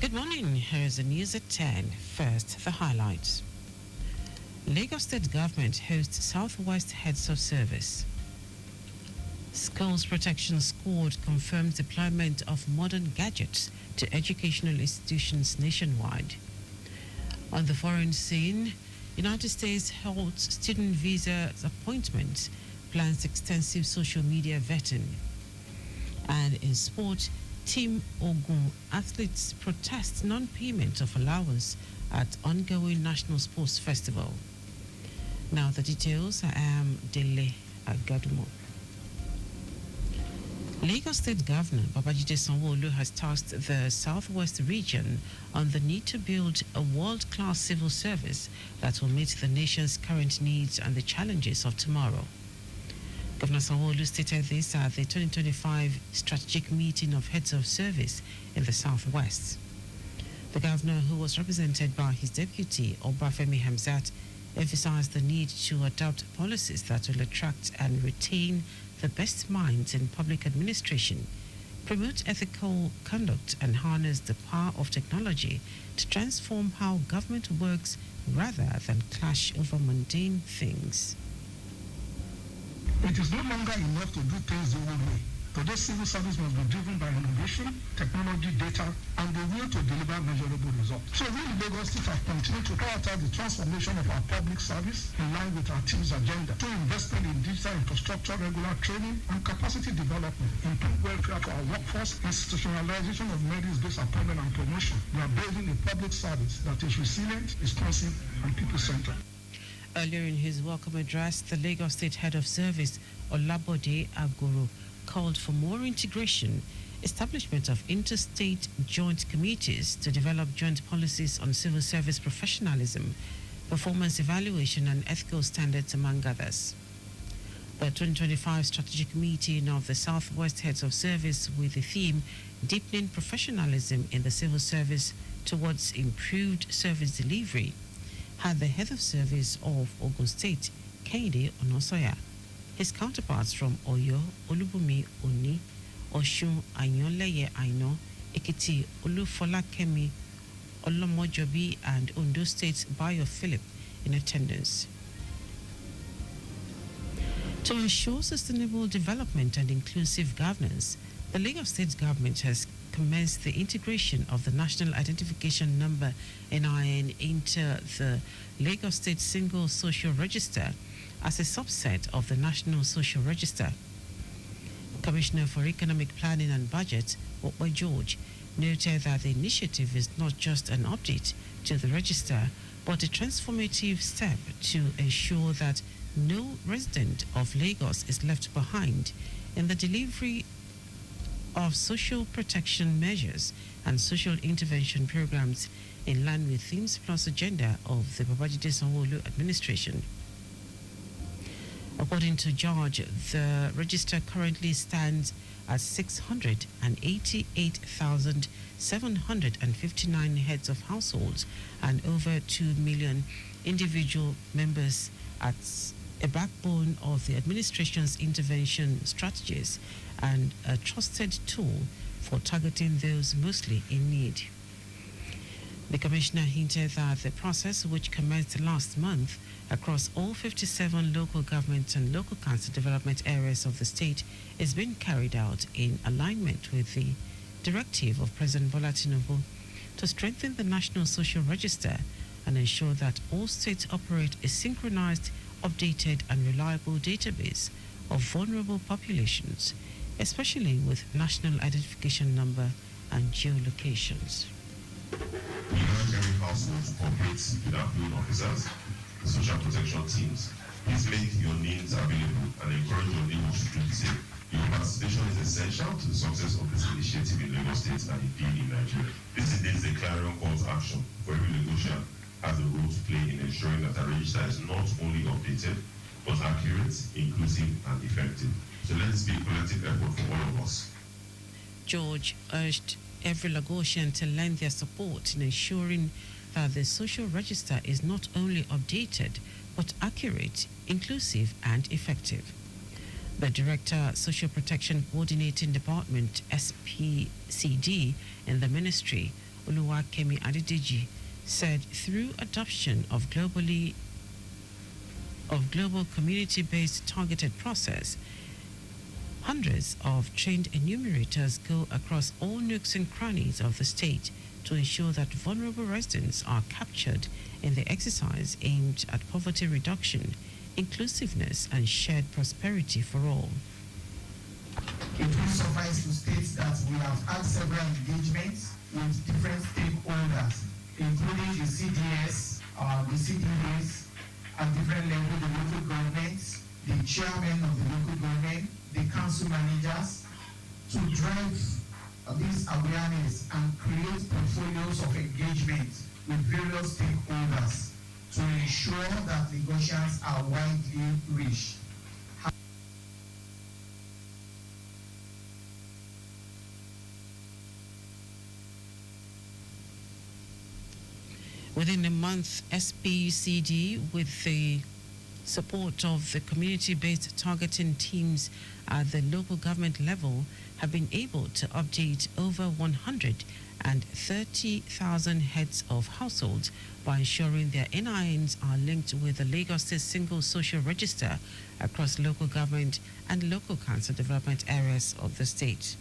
Good morning. Here's the news at 10. First, the highlights. Lagos State Government hosts Southwest Heads of Service. Schools Protection Squad confirms deployment of modern gadgets to educational institutions nationwide. On the foreign scene, United States holds student visa appointments, plans extensive social media vetting. And in sport, Team Ogun athletes protest non-payment of allowance at ongoing National Sports Festival. Now the details. I am Dele Agaduma. Lagos State Governor Babajide Sanwo-Olu has tasked the Southwest region on the need to build a world-class civil service that will meet the nation's current needs and the challenges of tomorrow. Governor Sanwo-Olu stated this at the 2025 strategic meeting of heads of service in the Southwest. The governor, who was represented by his deputy, Obafemi Hamzat, emphasized the need to adopt policies that will attract and retain the best minds in public administration, promote ethical conduct, and harness the power of technology to transform how government works rather than clash over mundane things. It is no longer enough to do things the old way. Today's civil service must be driven by innovation, technology, data, and the will to deliver measurable results. So we in Lagos State have continued to prioritize the transformation of our public service in line with our team's agenda through investment in digital infrastructure, regular training, and capacity development, improve welfare for our workforce, institutionalization of merit-based appointment and promotion. We are building a public service that is resilient, responsive, and people-centered. Earlier in his welcome address, the Lagos State Head of Service, Olabode Agoro, called for more integration, establishment of interstate joint committees to develop joint policies on civil service professionalism, performance evaluation, and ethical standards, among others. The 2025 strategic meeting of the Southwest Heads of Service with the theme Deepening Professionalism in the Civil Service Towards Improved Service Delivery had the head of service of Ogun State, Kehinde Onosoya, his counterparts from Oyo, Olubumi Oni, Oshun Anyonleye Aino, Ekiti Olufolakemi Olomojobi, and Ondo State's Bayo Philip in attendance. To ensure sustainable development and inclusive governance, the Lagos State government has commenced the integration of the National Identification Number NIN into the Lagos State Single Social Register as a subset of the National Social Register. Commissioner for Economic Planning and Budget, Okwe George, noted that the initiative is not just an update to the register, but a transformative step to ensure that no resident of Lagos is left behind in the delivery of social protection measures and social intervention programs in line with themes plus agenda of the Babajide Sanwo-Olu administration. According to George, the register currently stands at 688,759 heads of households and over 2 million individual members as a backbone of the administration's intervention strategies and a trusted tool for targeting those mostly in need. The Commissioner hinted that the process, which commenced last month across all 57 local government and local council development areas of the state, is being carried out in alignment with the directive of President Bola Tinubu to strengthen the National Social Register and ensure that all states operate a synchronized, updated, and reliable database of vulnerable populations, especially with national identification number and geolocations. Every household cooperates with our field officers, the social protection teams. Please make your names available and encourage your neighbors to do the same. Your participation is essential to the success of this initiative in Lagos State and indeed in Nigeria. This is a clarion call to action for every Lagosian has a role to play in ensuring that our register is not only updated, but accurate, inclusive, and effective. So let's be a collective effort for all of us. George urged every Lagosian to lend their support in ensuring that the social register is not only updated, but accurate, inclusive, and effective. The Director, Social Protection Coordinating Department, SPCD, in the Ministry, Oluwakemi Adedeji, said through adoption of global community-based targeted process, hundreds of trained enumerators go across all nooks and crannies of the state to ensure that vulnerable residents are captured in the exercise aimed at poverty reduction, inclusiveness, and shared prosperity for all. It will suffice to state that we have had several engagements with different stakeholders, including the CDS, the CDAs at different levels, the local governments, the chairman of the local government, the council managers, to drive this awareness and create portfolios of engagement with various stakeholders to ensure that Lagosians are widely reached. Within a month, SPUCD, with the support of the community-based targeting teams at the local government level, have been able to update over 130,000 heads of households by ensuring their NINs are linked with the Lagos State Single Social Register across local government and local council development areas of the state.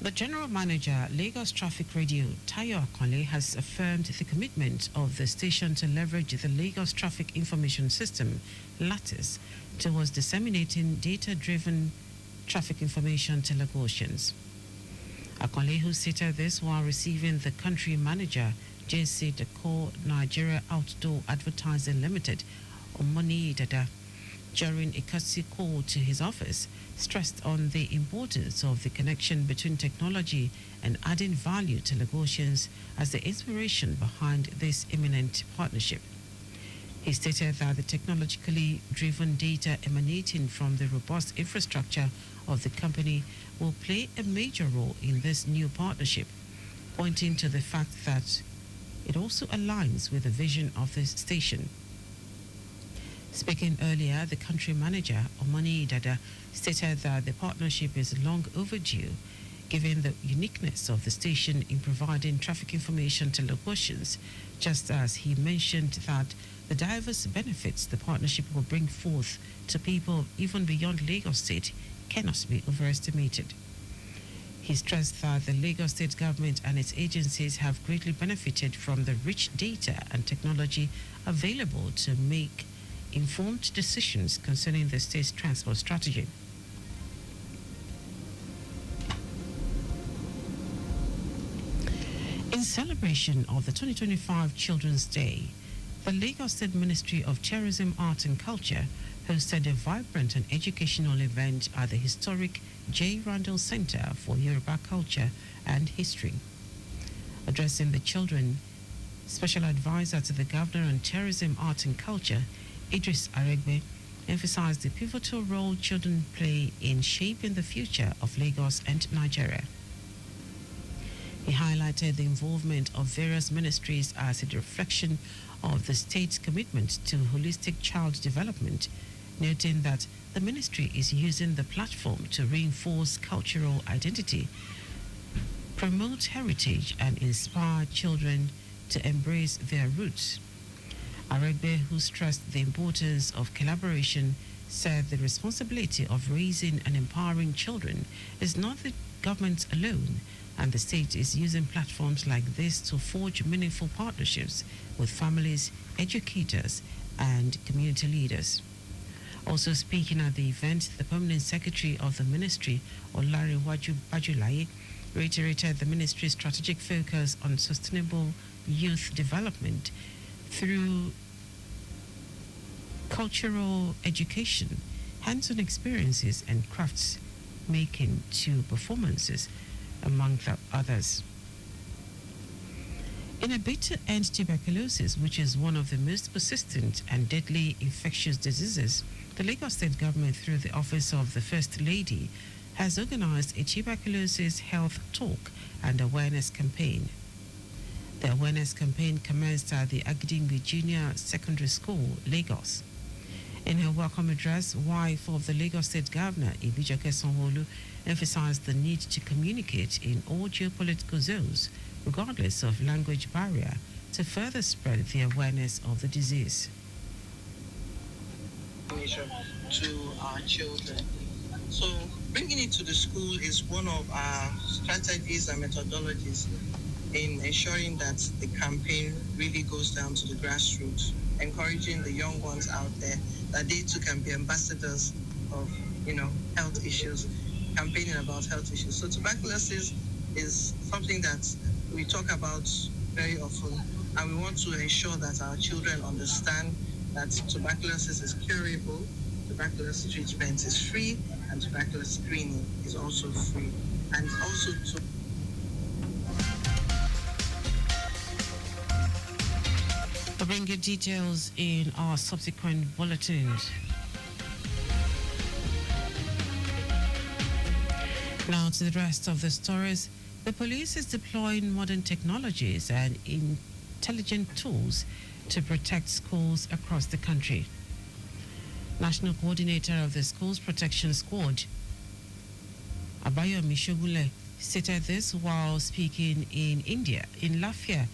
The General Manager, Lagos Traffic Radio, Tayo Akonle, has affirmed the commitment of the station to leverage the Lagos Traffic Information System, LATIS, towards disseminating data-driven traffic information to Lagosians. Akonle, who stated this while receiving the country manager, JC Decor Nigeria Outdoor Advertising Limited, Omoni Dada, during a courtesy call to his office, stressed on the importance of the connection between technology and adding value to Lagosians as the inspiration behind this imminent partnership. He stated that the technologically driven data emanating from the robust infrastructure of the company will play a major role in this new partnership, pointing to the fact that it also aligns with the vision of this station. Speaking earlier, the country manager, Omani Dada, stated that the partnership is long overdue, given the uniqueness of the station in providing traffic information to Lagosians, just as he mentioned that the diverse benefits the partnership will bring forth to people even beyond Lagos State cannot be overestimated. He stressed that the Lagos State government and its agencies have greatly benefited from the rich data and technology available to make informed decisions concerning the state's transport strategy. In celebration of the 2025 Children's Day, the Lagos State Ministry of Tourism, Art and Culture hosted a vibrant and educational event at the historic J. Randall Center for Yoruba Culture and History. Addressing the children, Special Advisor to the Governor on Tourism, Art and Culture, Idris Aregbe, emphasized the pivotal role children play in shaping the future of Lagos and Nigeria. He highlighted the involvement of various ministries as a reflection of the state's commitment to holistic child development, noting that the ministry is using the platform to reinforce cultural identity, promote heritage, and inspire children to embrace their roots. Aregbe, who stressed the importance of collaboration, said the responsibility of raising and empowering children is not the government alone, and the state is using platforms like this to forge meaningful partnerships with families, educators, and community leaders. Also speaking at the event, the Permanent Secretary of the Ministry, Olariwaju Bajulaye, reiterated the ministry's strategic focus on sustainable youth development through cultural education, hands-on experiences, and crafts making to performances, among the others. In a bid to end tuberculosis, which is one of the most persistent and deadly infectious diseases, the Lagos State government, through the Office of the First Lady, has organized a tuberculosis health talk and awareness campaign. The awareness campaign commenced at the Agidingbi Junior Secondary School, Lagos. In her welcome address, wife of the Lagos State Governor, Ibijoke Sanwo-Olu, emphasized the need to communicate in all geopolitical zones, regardless of language barrier, to further spread the awareness of the disease. To our children. So bringing it to the school is one of our strategies and methodologies in ensuring that the campaign really goes down to the grassroots, encouraging the young ones out there that they too can be ambassadors of, health issues, campaigning about health issues. So tuberculosis is something that we talk about very often, and we want to ensure that our children understand that tuberculosis is curable, tuberculosis treatment is free, and tuberculosis screening is also free. And also to I'll bring you details in our subsequent bulletins. Now to the rest of the stories. The police is deploying modern technologies and intelligent tools to protect schools across the country. National Coordinator of the Schools Protection Squad, Abayomi Shogule, stated this while speaking in India, in Lafia,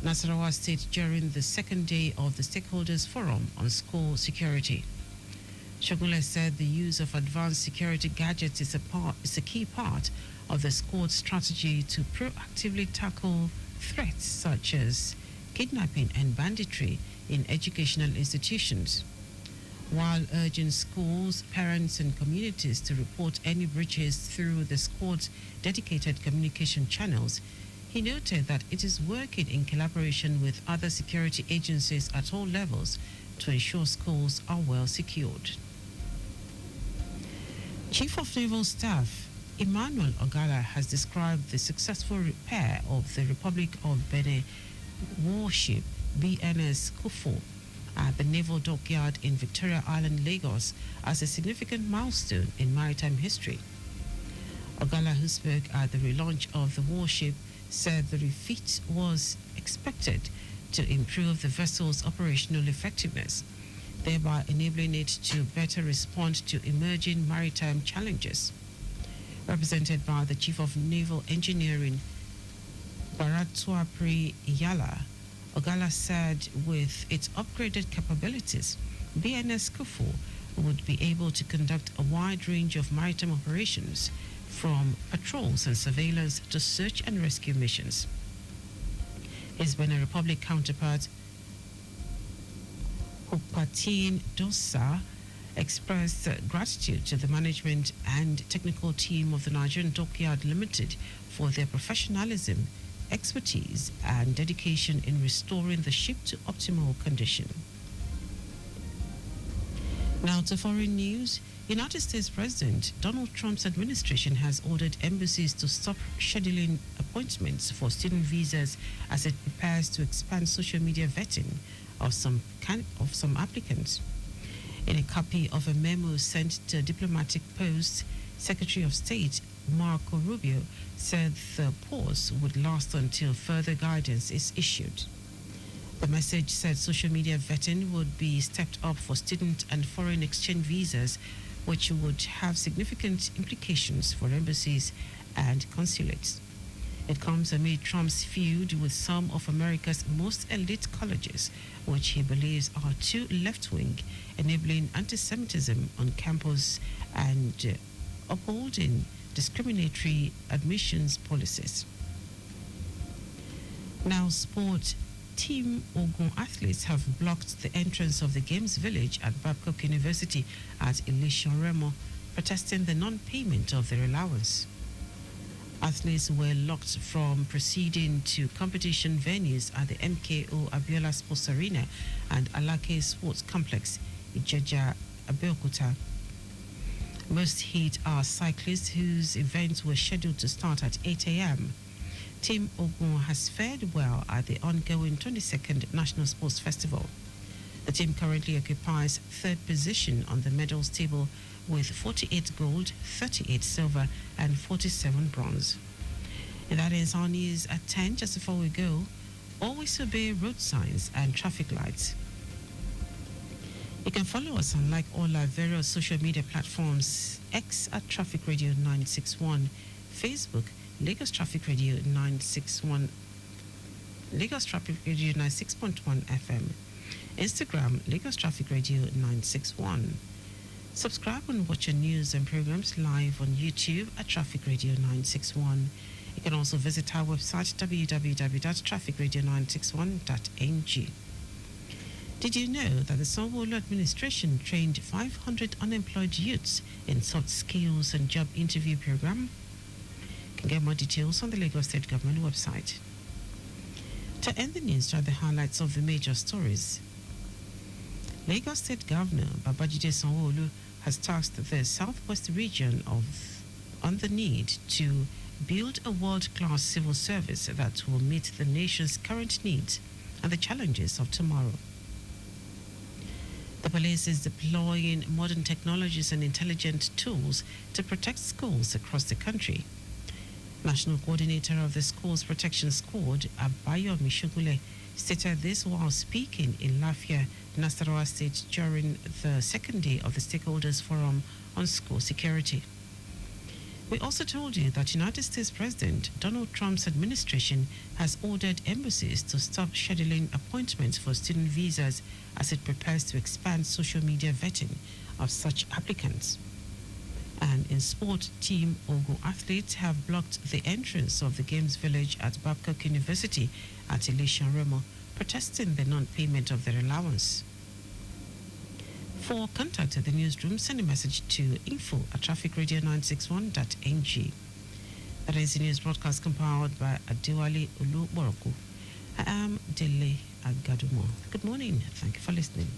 Nasarawa State, during the second day of the Stakeholders Forum on School Security. Shogule said the use of advanced security gadgets is a key part of the squad's strategy to proactively tackle threats such as kidnapping and banditry in educational institutions. While urging schools, parents, and communities to report any breaches through the squad's dedicated communication channels, he noted that it is working in collaboration with other security agencies at all levels to ensure schools are well secured. Chief of Naval Staff Emmanuel Ogala has described the successful repair of the Republic of Benin warship BNS Kufo at the Naval Dockyard in Victoria Island, Lagos, as a significant milestone in maritime history. Ogala, who spoke at the relaunch of the warship, said the refit was expected to improve the vessel's operational effectiveness, thereby enabling it to better respond to emerging maritime challenges. Represented by the Chief of Naval Engineering, Baratuapri Iyala, Ogala said with its upgraded capabilities, BNS Kufu would be able to conduct a wide range of maritime operations, from patrols and surveillance to search and rescue missions. His Benin Republic counterpart, Hupatin Dosa, expressed gratitude to the management and technical team of the Nigerian Dockyard Limited for their professionalism, expertise, and dedication in restoring the ship to optimal condition. Now to foreign news. United States President Donald Trump's administration has ordered embassies to stop scheduling appointments for student visas as it prepares to expand social media vetting of some applicants. In a copy of a memo sent to diplomatic post, Secretary of State Marco Rubio said the pause would last until further guidance is issued. The message said social media vetting would be stepped up for student and foreign exchange visas, which would have significant implications for embassies and consulates. It comes amid Trump's feud with some of America's most elite colleges, which he believes are too left-wing, enabling anti-Semitism on campus and upholding discriminatory admissions policies. Now, sport. Team Ogun athletes have blocked the entrance of the Games Village at Babcock University at Ilishan Remo, protesting the non-payment of their allowance. Athletes were locked from proceeding to competition venues at the MKO Abiola Sports Arena and Alake Sports Complex, Ijeja, Abeokuta. Most hit are cyclists whose events were scheduled to start at 8 a.m. Team Ogun has fared well at the ongoing 22nd National Sports Festival. The team currently occupies third position on the medals table with 48 gold, 38 silver, and 47 bronze. And that is our news at 10. Just before we go, always obey road signs and traffic lights. You can follow us on all our various social media platforms: X at Traffic Radio 961, Facebook Lagos Traffic Radio 961, Lagos Traffic Radio 96.1 FM, Instagram Lagos Traffic Radio 961. Subscribe and watch our news and programs live on YouTube at Traffic Radio 961. You can also visit our website www.trafficradio961.ng. Did you know that the Sanwo-Olu administration trained 500 unemployed youths in soft skills and job interview program? You can get more details on the Lagos State Government website. To end the news, try the highlights of the major stories. Lagos State Governor Babajide Sanwo-Olu has tasked the Southwest region on the need to build a world-class civil service that will meet the nation's current needs and the challenges of tomorrow. The police is deploying modern technologies and intelligent tools to protect schools across the country. National Coordinator of the Schools Protection Squad, Abayomi Shogule, stated this while speaking in Lafia, Nasarawa State during the second day of the Stakeholders Forum on School Security. We also told you that United States President Donald Trump's administration has ordered embassies to stop scheduling appointments for student visas as it prepares to expand social media vetting of such applicants. And in sport, Team Ogun athletes have blocked the entrance of the Games Village at Babcock University at Elisha Remo, protesting the non-payment of their allowance. For contact at the newsroom, send a message to info@trafficradio961.ng. That is the news broadcast compiled by Adewale Olu Boroku. I am Dele Agaduma. Good morning. Thank you for listening.